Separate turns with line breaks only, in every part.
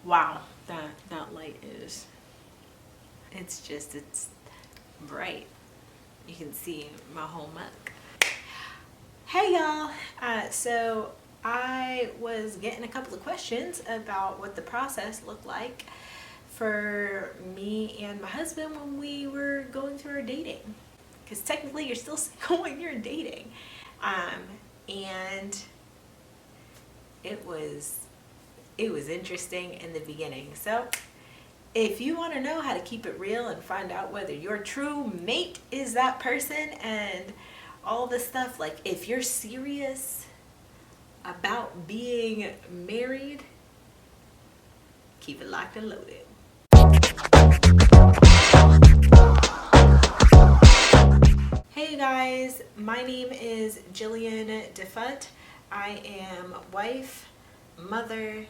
Wow, that light is, it's bright. You can see my whole mug. Hey y'all, so I was getting a couple of questions about what the process looked like for me and my husband when we were going through our dating. Because technically you're still single when you're dating. And it was interesting in the beginning. So if you want to know how to keep it real and find out whether your true mate is that person and all this stuff, like if you're serious about being married, keep it locked and loaded. Hey you guys, my name is Jillian Defutt. I am wife, mother,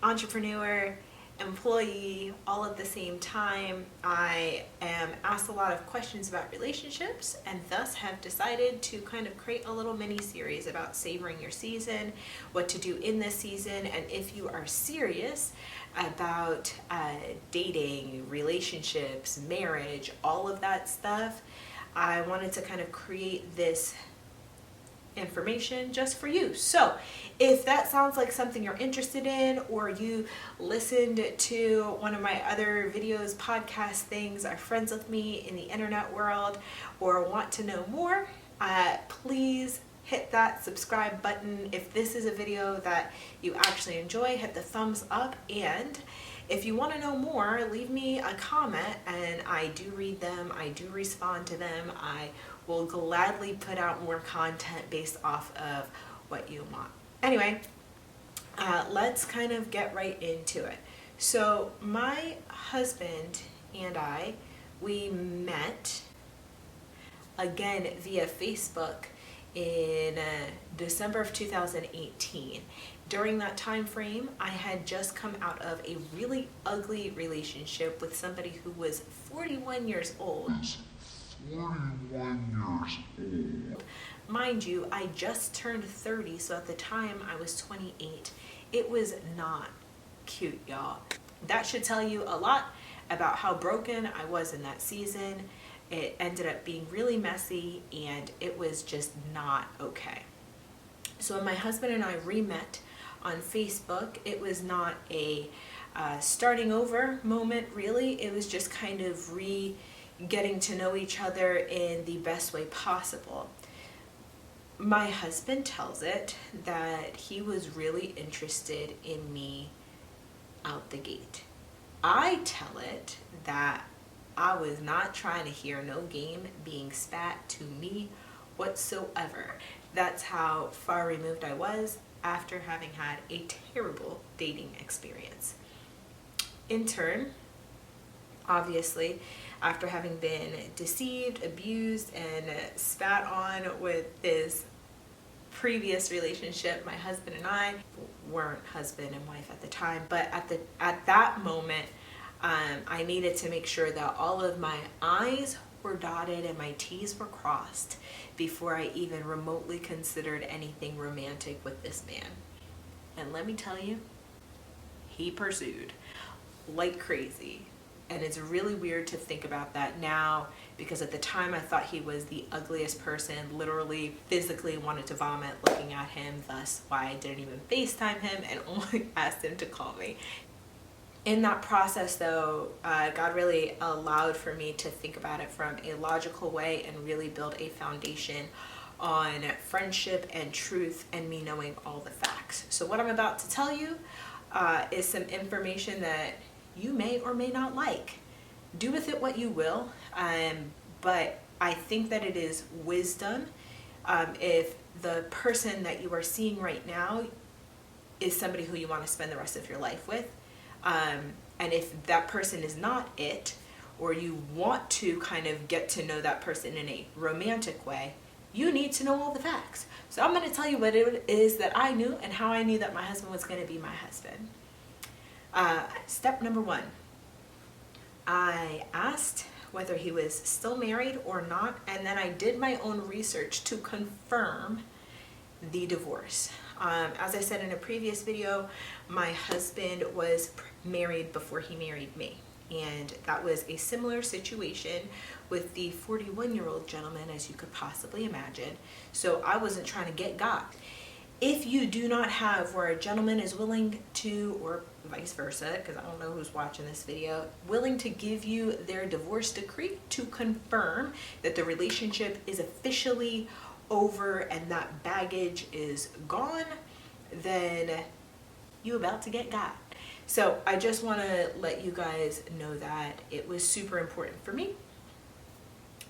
entrepreneur, employee, all at the same time. I am asked a lot of questions about relationships and thus have decided to kind of create a little mini series about savoring your season, what to do in this season, and if you are serious about dating, relationships, marriage, all of that stuff, I wanted to kind of create this information just for you. So if that sounds like something you're interested in, or you listened to one of my other videos, podcast things, are friends with me in the internet world, or want to know more, please hit that subscribe button. If this is a video that you actually enjoy, hit the thumbs up. And if you want to know more, leave me a comment and I do read them. I do respond to them. I will gladly put out more content based off of what you want. Anyway, let's kind of get right into it. So my husband and I, we met again via Facebook in December of 2018. During that time frame, I had just come out of a really ugly relationship with somebody who was 41 years old. 41 years old. Mind you, I just turned 30, so at the time I was 28. It was not cute, y'all. That should tell you a lot about how broken I was in that season. It ended up being really messy and it was just not okay. So when my husband and I re-met on Facebook, it was not a starting over moment really. It was just kind of getting to know each other in the best way possible. My husband tells it that he was really interested in me out the gate. I tell it that I was not trying to hear no game being spat to me whatsoever. That's how far removed I was after having had a terrible dating experience. In turn, obviously, after having been deceived, abused, and spat on with this previous relationship, my husband and I weren't husband and wife at the time, but at that moment, I needed to make sure that all of my I's were dotted and my T's were crossed before I even remotely considered anything romantic with this man. And let me tell you, he pursued like crazy. And it's really weird to think about that now, because at the time I thought he was the ugliest person, literally physically wanted to vomit looking at him, thus why I didn't even FaceTime him and only asked him to call me. In that process though, God really allowed for me to think about it from a logical way and really build a foundation on friendship and truth and me knowing all the facts. So what I'm about to tell you is some information that you may or may not like. Do with it what you will, but I think that it is wisdom if the person that you are seeing right now is somebody who you want to spend the rest of your life with. And if that person is not it, or you want to kind of get to know that person in a romantic way, you need to know all the facts. So I'm going to tell you what it is that I knew and how I knew that my husband was going to be my husband. Step number 1, I asked whether he was still married or not, and then I did my own research to confirm the divorce. As I said in a previous video, my husband was married before he married me. And that was a similar situation with the 41-year-old gentleman, as you could possibly imagine. So I wasn't trying to get got. If you do not have where a gentleman is willing to, or vice versa, because I don't know who's watching this video, willing to give you their divorce decree to confirm that the relationship is officially over and that baggage is gone, then you about to get got. So I just want to let you guys know that it was super important for me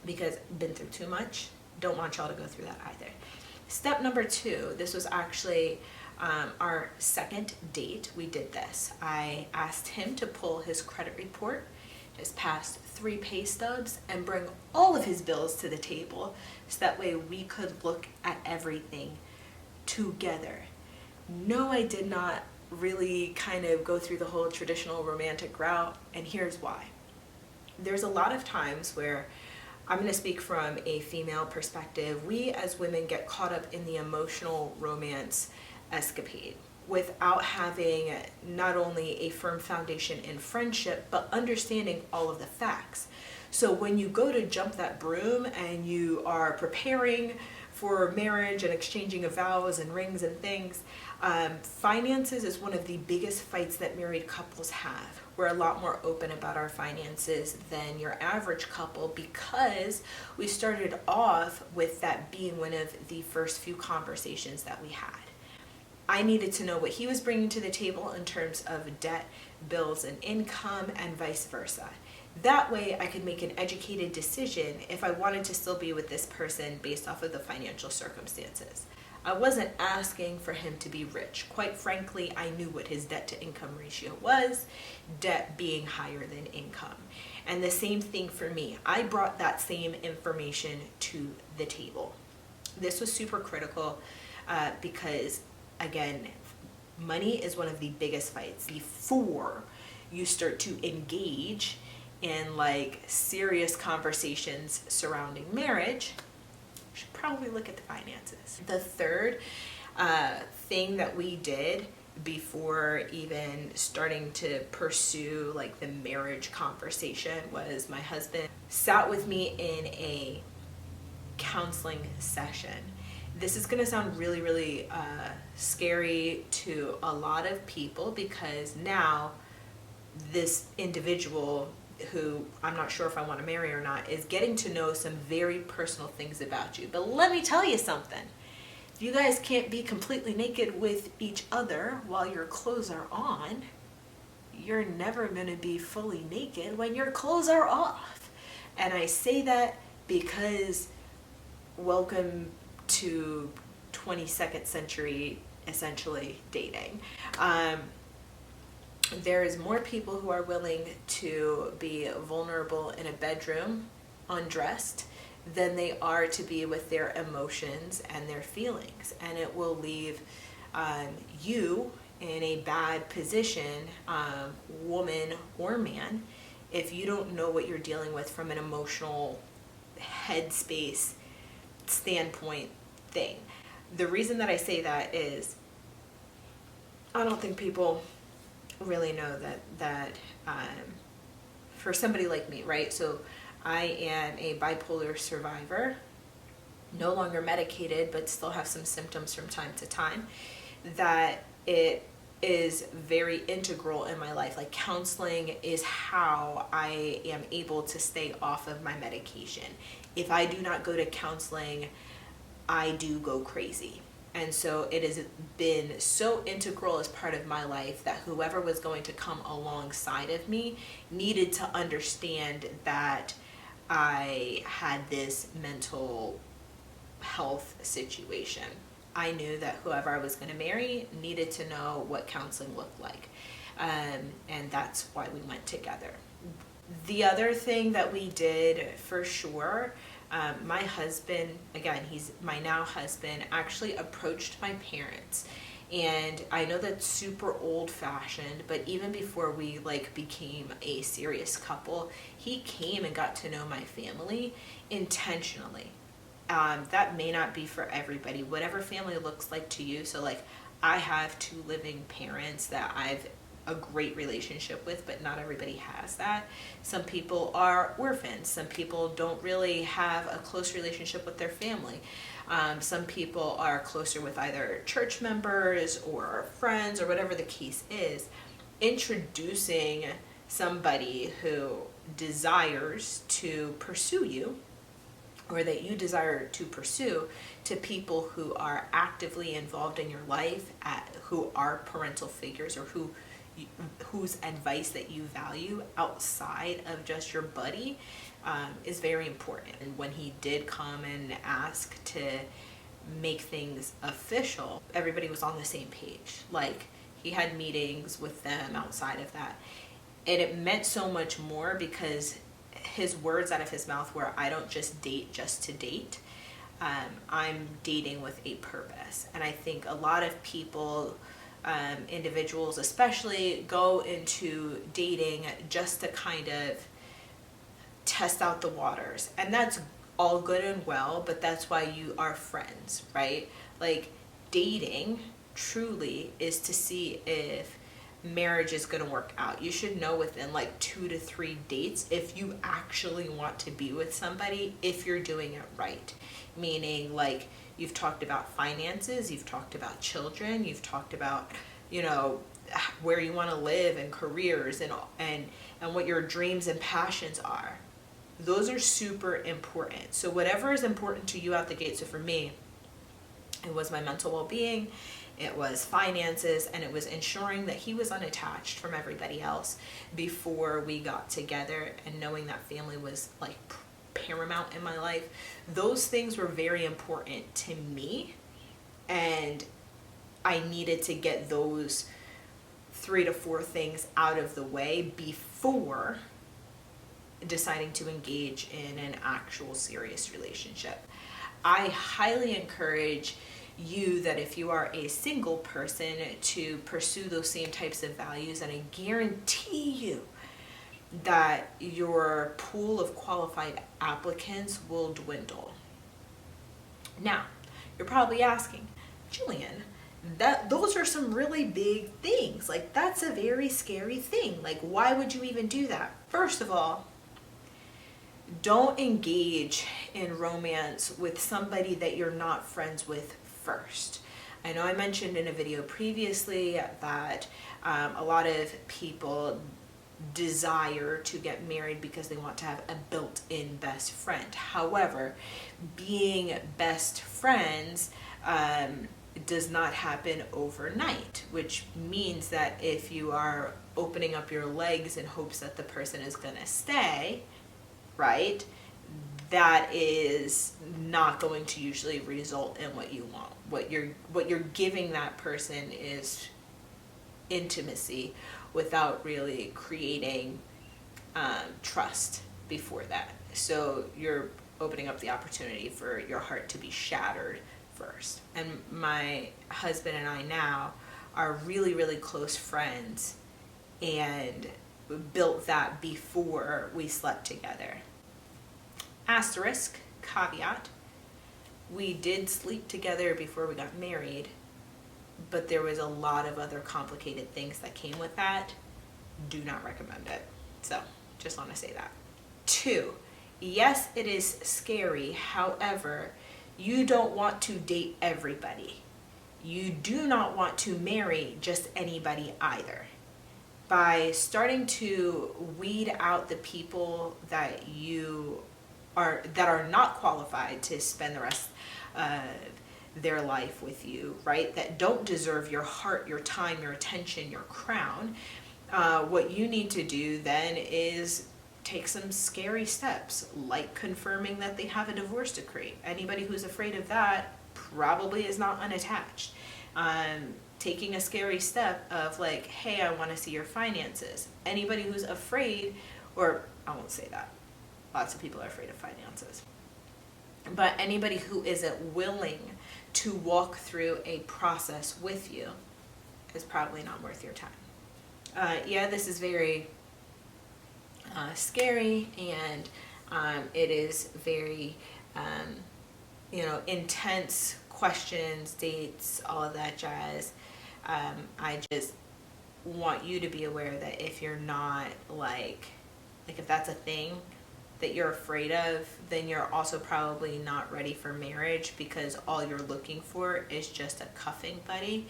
because I've been through too much. Don't want y'all to go through that either. Step number 2, this was actually our second date. We did this. I asked him to pull his credit report, his past 3 pay stubs, and bring all of his bills to the table so that way we could look at everything together. No, I did not really kind of go through the whole traditional romantic route, and here's why. There's a lot of times where, I'm going to speak from a female perspective, we as women get caught up in the emotional romance escapade without having not only a firm foundation in friendship, but understanding all of the facts. So when you go to jump that broom and you are preparing for marriage and exchanging of vows and rings and things, finances is one of the biggest fights that married couples have. We're a lot more open about our finances than your average couple because we started off with that being one of the first few conversations that we had. I needed to know what he was bringing to the table in terms of debt, bills, and income, and vice versa. That way I could make an educated decision if I wanted to still be with this person based off of the financial circumstances. I wasn't asking for him to be rich. Quite frankly, I knew what his debt to income ratio was, debt being higher than income. And the same thing for me. I brought that same information to the table. This was super critical because, again, money is one of the biggest fights. Before you start to engage in like serious conversations surrounding marriage, you should probably look at the finances. The third thing that we did before even starting to pursue like the marriage conversation was my husband sat with me in a counseling session. This is going to sound really, really scary to a lot of people because now this individual, who I'm not sure if I want to marry or not, is getting to know some very personal things about you. But let me tell you something. If you guys can't be completely naked with each other while your clothes are on, you're never going to be fully naked when your clothes are off. And I say that because welcome to 22nd century, essentially, dating. There's more people who are willing to be vulnerable in a bedroom, undressed, than they are to be with their emotions and their feelings. And it will leave you in a bad position, woman or man, if you don't know what you're dealing with from an emotional headspace standpoint thing. The reason that I say that is I don't think people really know that for somebody like me, right? So I am a bipolar survivor, no longer medicated, but still have some symptoms from time to time, that it is very integral in my life. Like, counseling is how I am able to stay off of my medication. If I do not go to counseling, I do go crazy. And so it has been so integral as part of my life that whoever was going to come alongside of me needed to understand that I had this mental health situation. I knew that whoever I was going to marry needed to know what counseling looked like. And that's why we went together. The other thing that we did for sure, my husband, again, he's my now husband, actually approached my parents. And I know that's super old fashioned, but even before we became a serious couple, he came and got to know my family intentionally. That may not be for everybody, whatever family looks like to you. So I have two living parents that I've a great relationship with, but not everybody has that. Some people are orphans. Some people don't really have a close relationship with their family. Some people are closer with either church members or friends or whatever the case is. Introducing somebody who desires to pursue you, or that you desire to pursue, to people who are actively involved in your life, who are parental figures, or whose advice that you value outside of just your buddy, is very important. And when he did come and ask to make things official, everybody was on the same page. Like, he had meetings with them outside of that. And it meant so much more because his words out of his mouth were, I don't just date just to date. I'm dating with a purpose. And I think a lot of people, individuals especially, go into dating just to kind of test out the waters. And that's all good and well, but that's why you are friends, right? Like, dating truly is to see if marriage is going to work out. You should know within like 2 to 3 dates if you actually want to be with somebody, if you're doing it right. Meaning, like, you've talked about finances, you've talked about children, you've talked about, where you want to live and careers and what your dreams and passions are. Those are super important. So whatever is important to you out the gate. So for me, it was my mental well-being, it was finances, and it was ensuring that he was unattached from everybody else before we got together, and knowing that family was like paramount in my life. Those things were very important to me, and I needed to get those 3 to 4 things out of the way before deciding to engage in an actual serious relationship. I highly encourage you that if you are a single person, to pursue those same types of values, and I guarantee you that your pool of qualified applicants will dwindle. Now, you're probably asking, Jillian, those are some really big things. Like, that's a very scary thing. Like, why would you even do that? First of all, don't engage in romance with somebody that you're not friends with first. I know I mentioned in a video previously that a lot of people desire to get married because they want to have a built-in best friend. However, being best friends does not happen overnight, which means that if you are opening up your legs in hopes that the person is going to stay, right, that is not going to usually result in what you want. What you're giving that person is intimacy without really creating trust before that. So you're opening up the opportunity for your heart to be shattered first. And my husband and I now are really, really close friends, and built that before we slept together. Asterisk, caveat, we did sleep together before we got married, but there was a lot of other complicated things that came with that. Do not recommend it. So, just want to say that. 2, yes, it is scary. However, you don't want to date everybody. You do not want to marry just anybody either. By starting to weed out the people that are not qualified to spend the rest of their life with you, right? That don't deserve your heart, your time, your attention, your crown. What you need to do then is take some scary steps, like confirming that they have a divorce decree. Anybody who's afraid of that probably is not unattached. Taking a scary step of like, hey, I want to see your finances. Anybody who's afraid, or I won't say that. Lots of people are afraid of finances. But anybody who isn't willing to walk through a process with you is probably not worth your time. Yeah, this is very scary, and it is very, intense questions, dates, all of that jazz. I just want you to be aware that if you're not like if that's a thing that you're afraid of, then you're also probably not ready for marriage, because all you're looking for is just a cuffing buddy.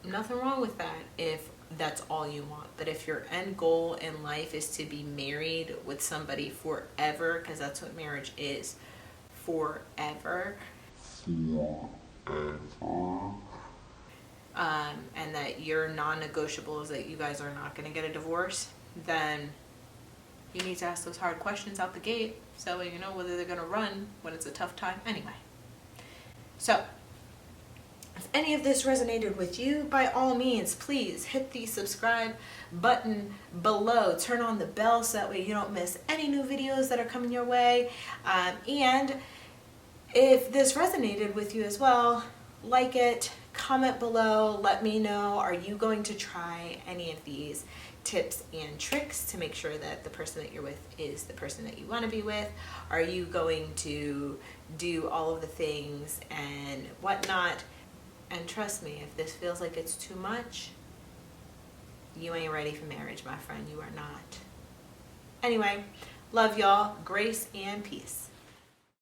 Nothing wrong with that if that's all you want. But if your end goal in life is to be married with somebody forever, because that's what marriage is, forever, and that your non-negotiable is that you guys are not going to get a divorce, then you need to ask those hard questions out the gate, so you know whether they're going to run when it's a tough time anyway. So if any of this resonated with you, by all means, please hit the subscribe button below. Turn on the bell so that way you don't miss any new videos that are coming your way. And if this resonated with you as well, like it, comment below, let me know, are you going to try any of these tips and tricks to make sure that the person that you're with is the person that you want to be with? Are you going to do all of the things and whatnot? And trust me, if this feels like it's too much, you ain't ready for marriage, my friend. You are not. Anyway, love y'all. Grace and peace.